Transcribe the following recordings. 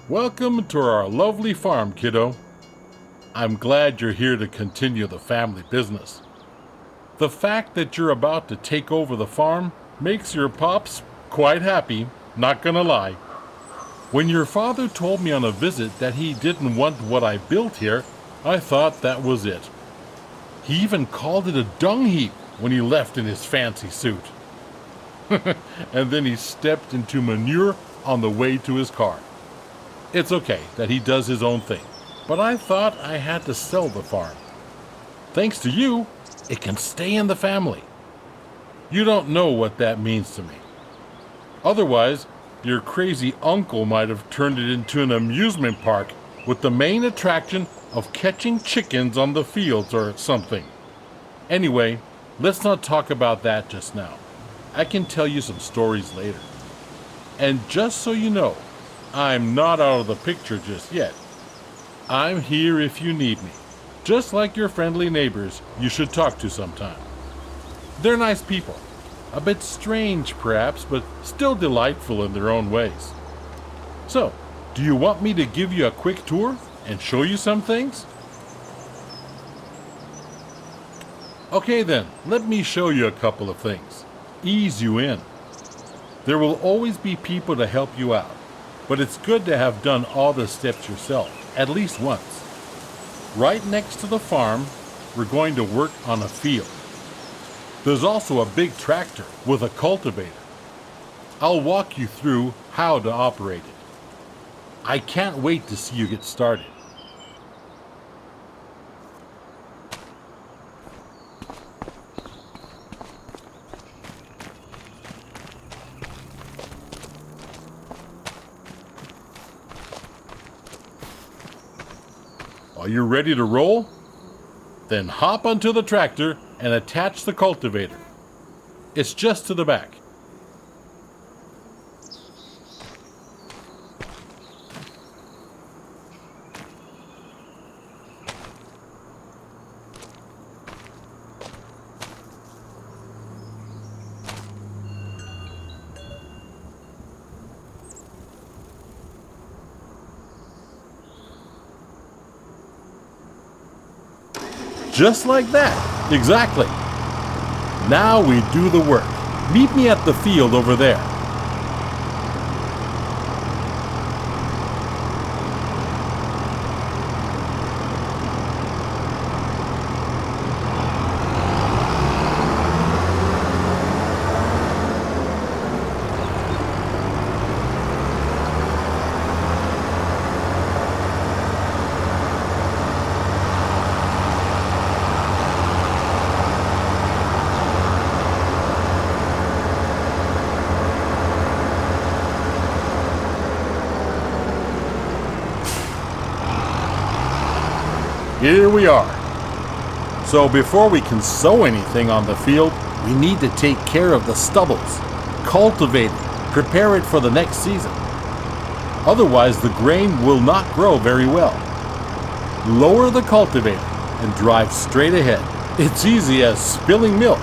Welcome to our lovely farm, kiddo. I'm glad you're here to continue the family business. The fact that you're about to take over the farm makes your pops quite happy, not gonna lie. When your father told me on a visit that he didn't want what I built here, I thought that was it. He even called it a dung heap when he left in his fancy suit. And then he stepped into manure on the way to his car. It's okay that he does his own thing, but I thought I had to sell the farm. Thanks to you, it can stay in the family. You don't know what that means to me. Otherwise, your crazy uncle might have turned it into an amusement park with the main attraction of catching chickens on the fields or something. Anyway, let's not talk about that just now. I can tell you some stories later. And just so you know, I'm not out of the picture just yet. I'm here if you need me, just like your friendly neighbors you should talk to sometime. They're nice people, a bit strange perhaps, but still delightful in their own ways. So, do you want me to give you a quick tour and show you some things? Okay then, let me show you a couple of things. Ease you in. There will always be people to help you out, but it's good to have done all the steps yourself, at least once. Right next to the farm, we're going to work on a field. There's also a big tractor with a cultivator. I'll walk you through how to operate it. I can't wait to see you get started. Are you ready to roll? Then hop onto the tractor and attach the cultivator. It's just to the back. Just like that. Exactly. Now we do the work. Meet me at the field over there. Here we are. So before we can sow anything on the field, we need to take care of the stubbles, cultivate it, prepare it for the next season. Otherwise, the grain will not grow very well. Lower the cultivator and drive straight ahead. It's easy as spilling milk.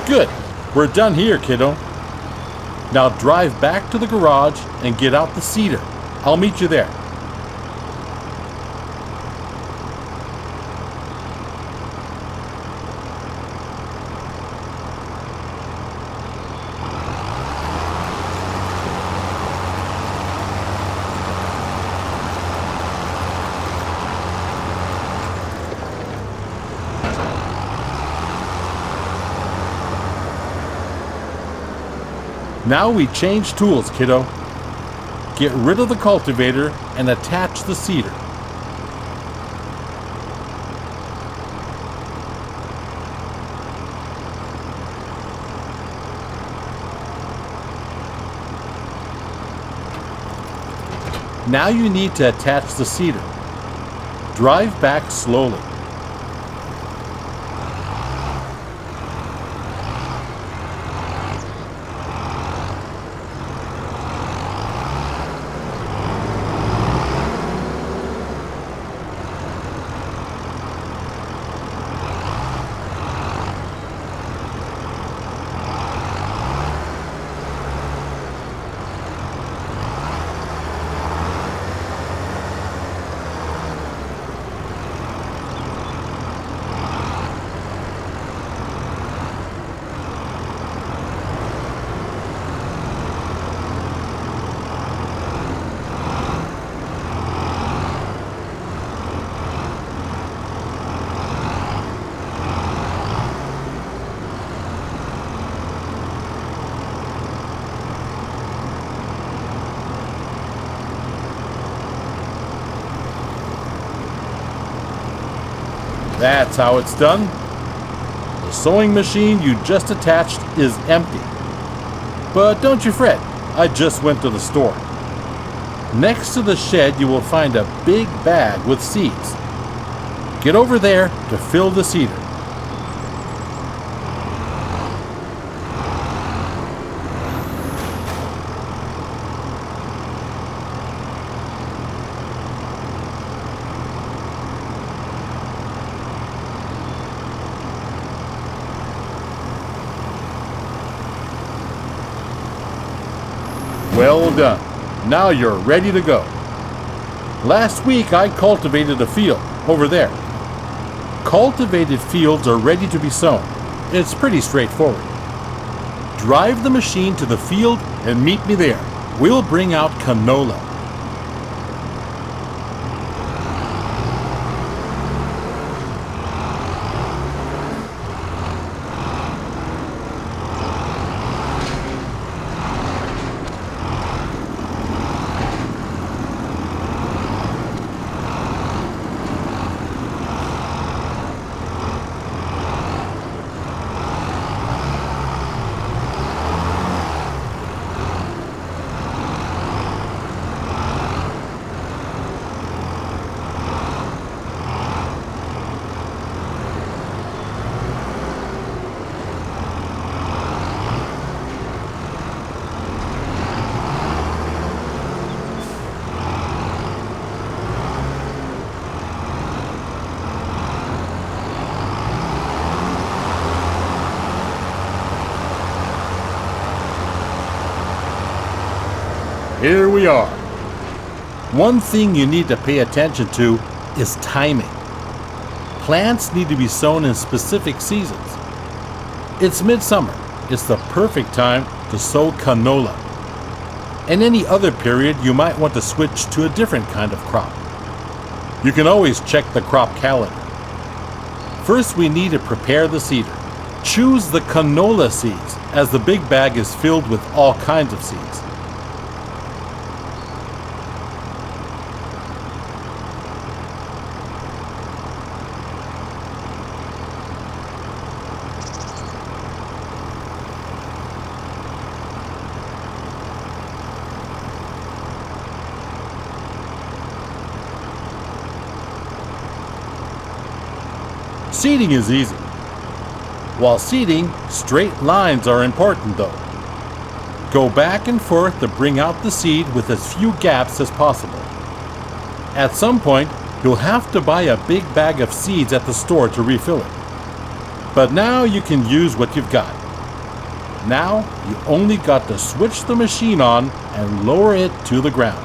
Good. We're done here, kiddo. Now drive back to the garage and get out the seeder. I'll meet you there. Now we change tools, kiddo. Get rid of the cultivator and attach the seeder. Now you need to attach the seeder. Drive back slowly. That's how it's done. The sewing machine you just attached is empty. But don't you fret, I just went to the store. Next to the shed you will find a big bag with seeds. Get over there to fill the seeder. Well done. Now you're ready to go. Last week I cultivated a field over there. Cultivated fields are ready to be sown. It's pretty straightforward. Drive the machine to the field and meet me there. We'll bring out canola. Here we are. One thing you need to pay attention to is timing. Plants need to be sown in specific seasons. It's midsummer. It's the perfect time to sow canola. In any other period, you might want to switch to a different kind of crop. You can always check the crop calendar. First, we need to prepare the seeder. Choose the canola seeds, as the big bag is filled with all kinds of seeds. Seeding is easy. While seeding, straight lines are important though. Go back and forth to bring out the seed with as few gaps as possible. At some point, you'll have to buy a big bag of seeds at the store to refill it. But now you can use what you've got. Now you only got to switch the machine on and lower it to the ground.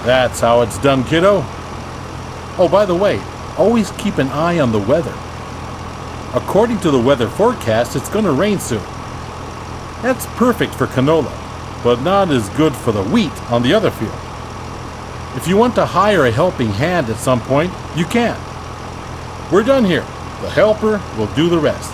That's how it's done, kiddo. Oh, by the way, always keep an eye on the weather. According to the weather forecast, it's going to rain soon. That's perfect for canola, but not as good for the wheat on the other field. If you want to hire a helping hand at some point, you can. We're done here. The helper will do the rest.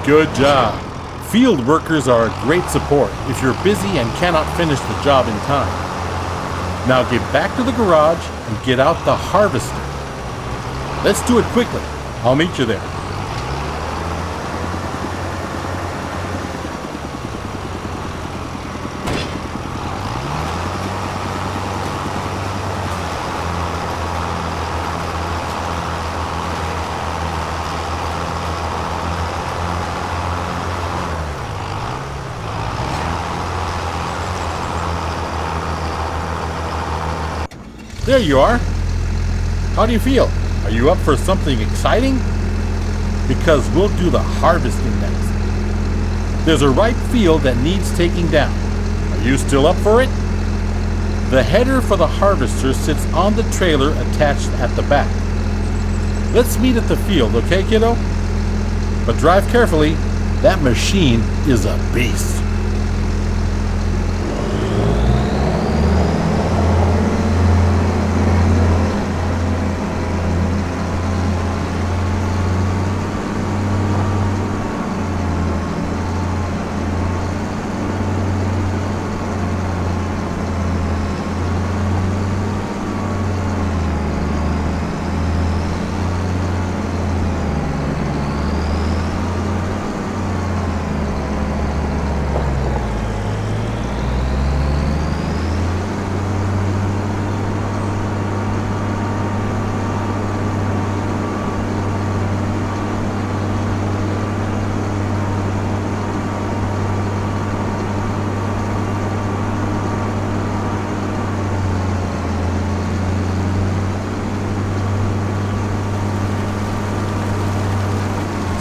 Good job. Field workers are a great support if you're busy and cannot finish the job in time. Now get back to the garage and get out the harvester. Let's do it quickly. I'll meet you there. There you are. How do you feel? Are you up for something exciting? Because we'll do the harvesting next. There's a ripe field that needs taking down. Are you still up for it? The header for the harvester sits on the trailer attached at the back. Let's meet at the field, okay, kiddo? But drive carefully. That machine is a beast.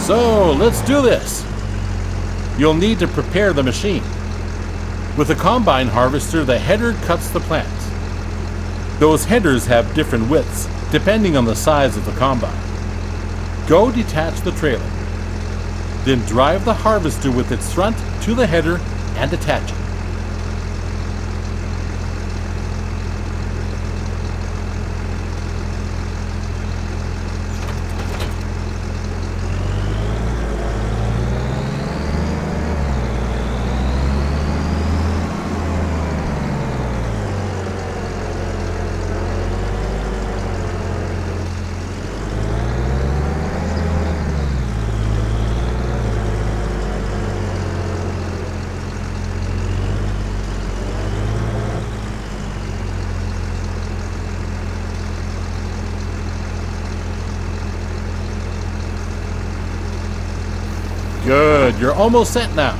So let's do this. You'll need to prepare the machine. With a combine harvester, the header cuts the plants. Those headers have different widths depending on the size of the combine. Go detach the trailer. Then drive the harvester with its front to the header and attach it. Good, you're almost set now.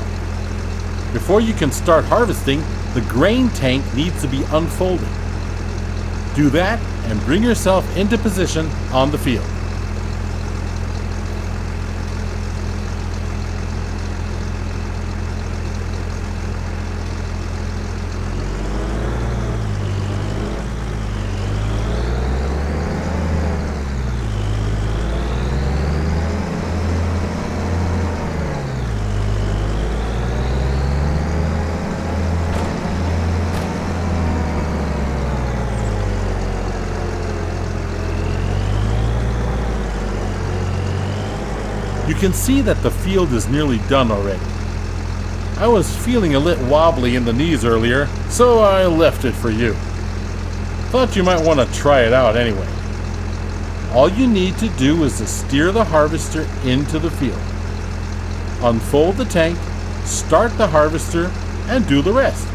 Before you can start harvesting, the grain tank needs to be unfolded. Do that and bring yourself into position on the field. You can see that the field is nearly done already. I was feeling a little wobbly in the knees earlier, so I left it for you. Thought you might want to try it out anyway. All you need to do is to steer the harvester into the field. Unfold the tank, start the harvester, and do the rest.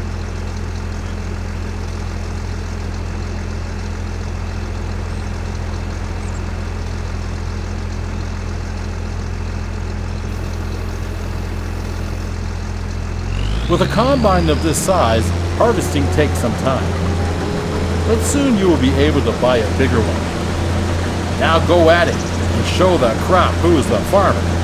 With a combine of this size, harvesting takes some time. But soon you will be able to buy a bigger one. Now go at it and show the crop who's the farmer.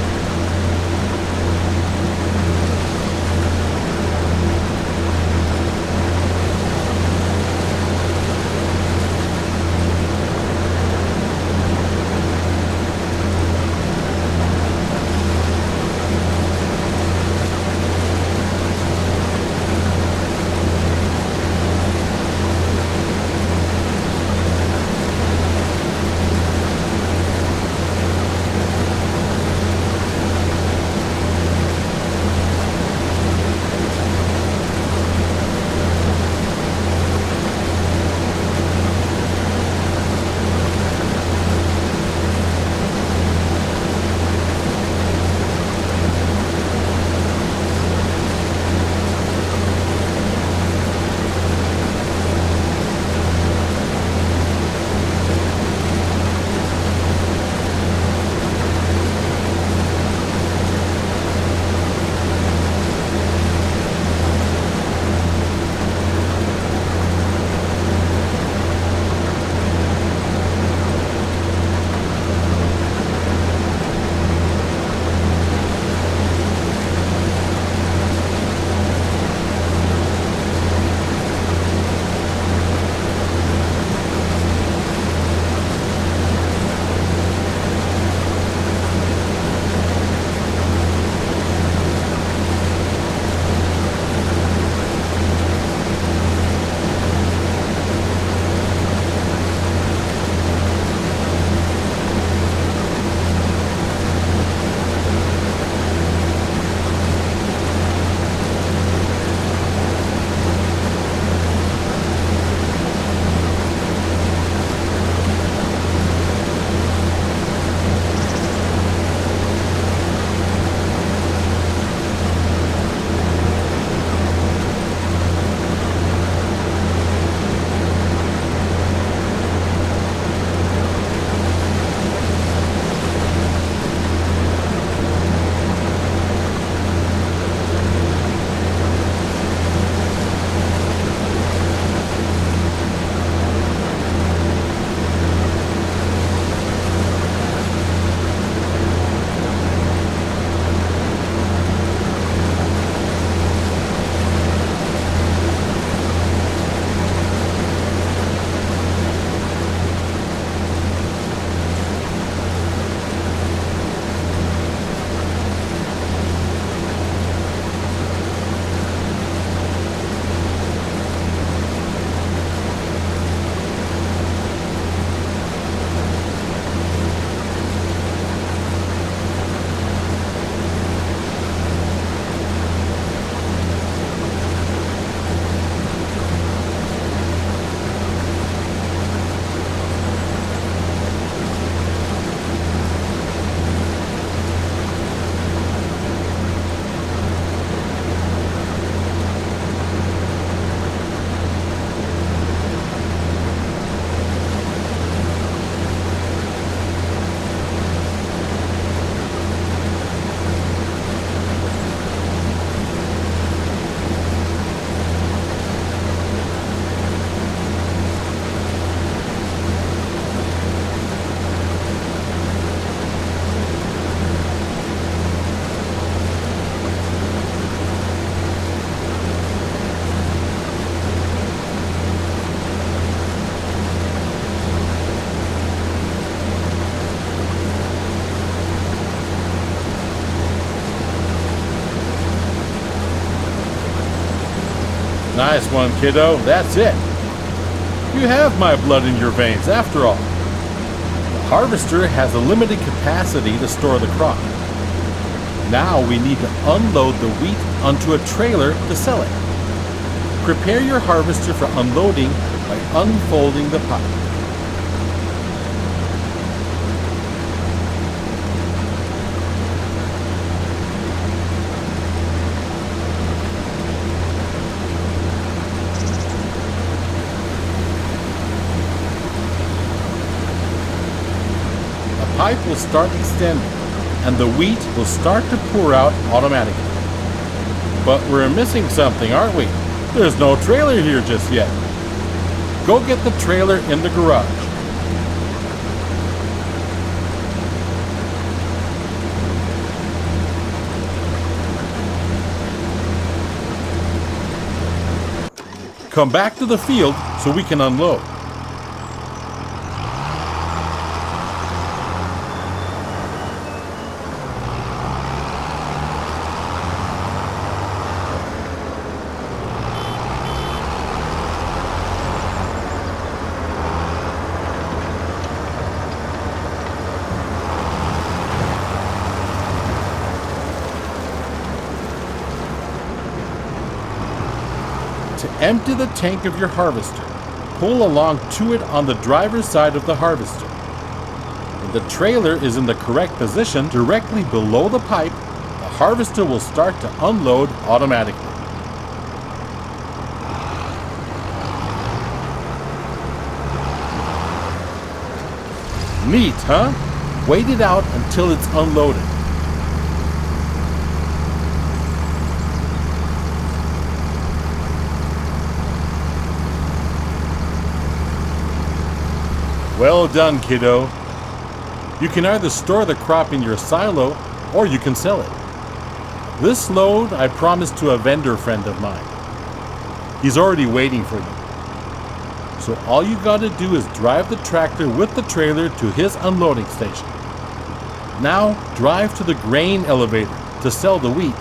Nice one, kiddo. That's it. You have my blood in your veins, after all. The harvester has a limited capacity to store the crop, Now we need to unload the wheat onto a trailer to sell it. Prepare your harvester for unloading by unfolding the pipe. The pipe will start extending, and the wheat will start to pour out automatically. But we're missing something, aren't we? There's no trailer here just yet. Go get the trailer in the garage. Come back to the field so we can unload. To empty the tank of your harvester, pull along to it on the driver's side of the harvester. When the trailer is in the correct position directly below the pipe, the harvester will start to unload automatically. Neat, huh? Wait it out until it's unloaded. Well done, kiddo. You can either store the crop in your silo or you can sell it. This load I promised to a vendor friend of mine. He's already waiting for you. So all you gotta do is drive the tractor with the trailer to his unloading station. Now drive to the grain elevator to sell the wheat.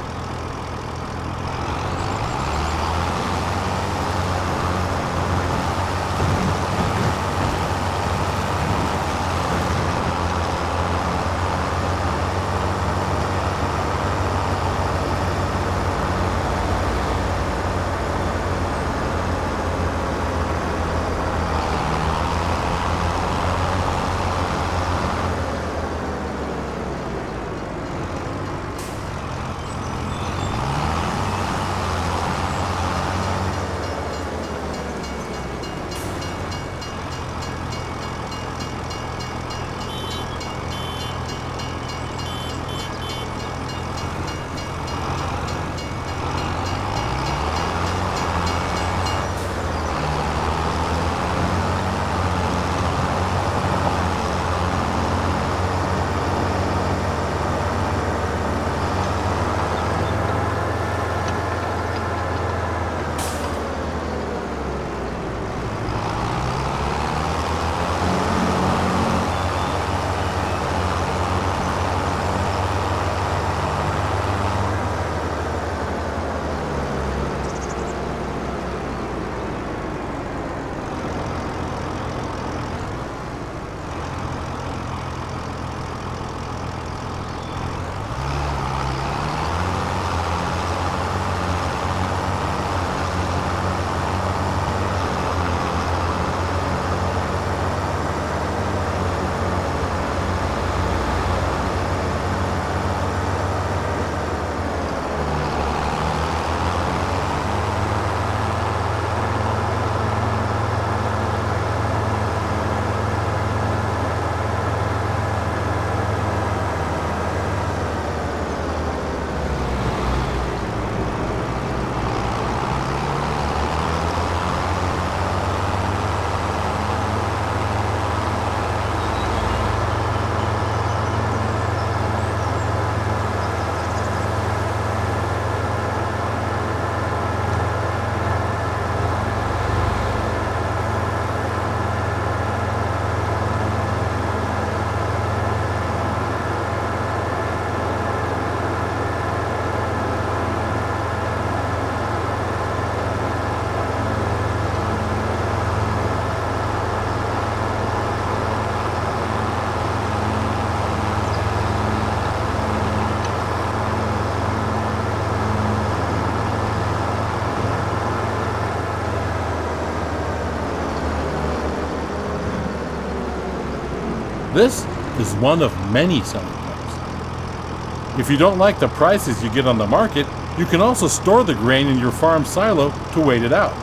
This is one of many selling points. If you don't like the prices you get on the market, you can also store the grain in your farm silo to wait it out.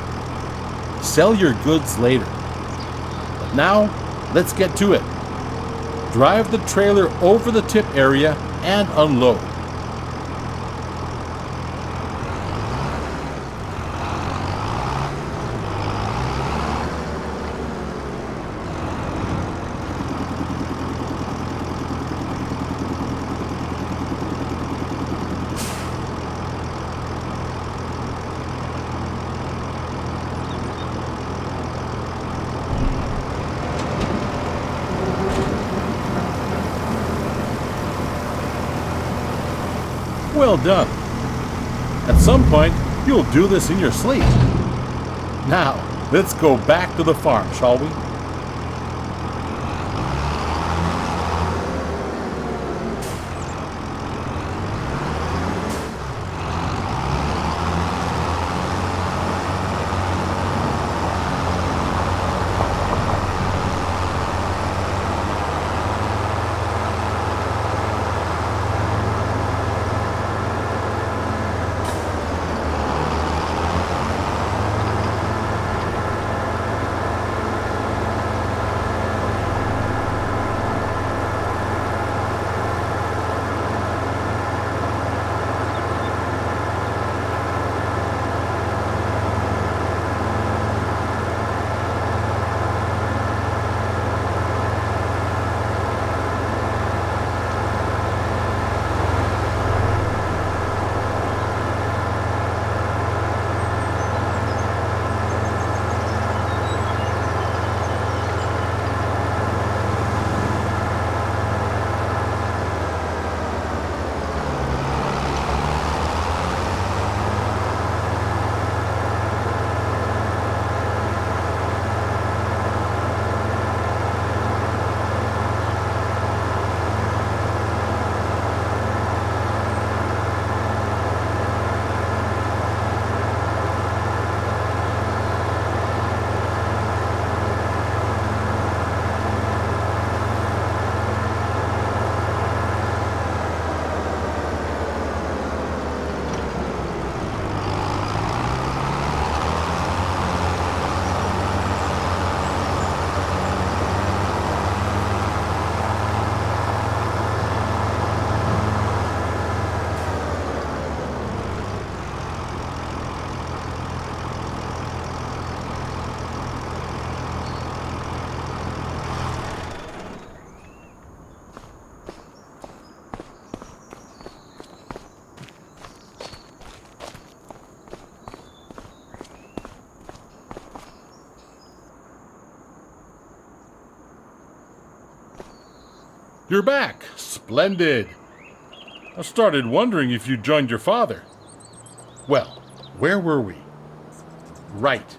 Sell your goods later. But now, let's get to it. Drive the trailer over the tip area and unload. Well done. At some point, you'll do this in your sleep. Now, let's go back to the farm, shall we? You're back. Splendid. I started wondering if you joined your father. Well, where were we? Right.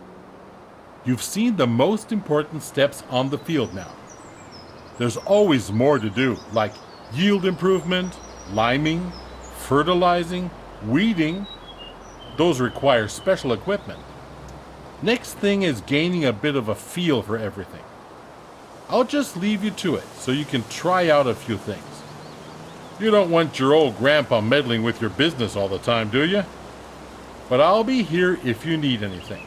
You've seen the most important steps on the field now. There's always more to do, like yield improvement, liming, fertilizing, weeding. Those require special equipment. Next thing is gaining a bit of a feel for everything. I'll just leave you to it so you can try out a few things. You don't want your old grandpa meddling with your business all the time, do you? But I'll be here if you need anything.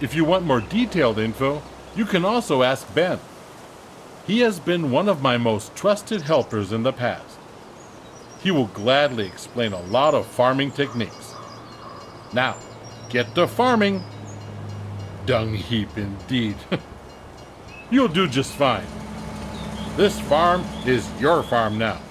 If you want more detailed info, you can also ask Ben. He has been one of my most trusted helpers in the past. He will gladly explain a lot of farming techniques. Now, get to farming. Dung heap indeed. You'll do just fine. This farm is your farm now.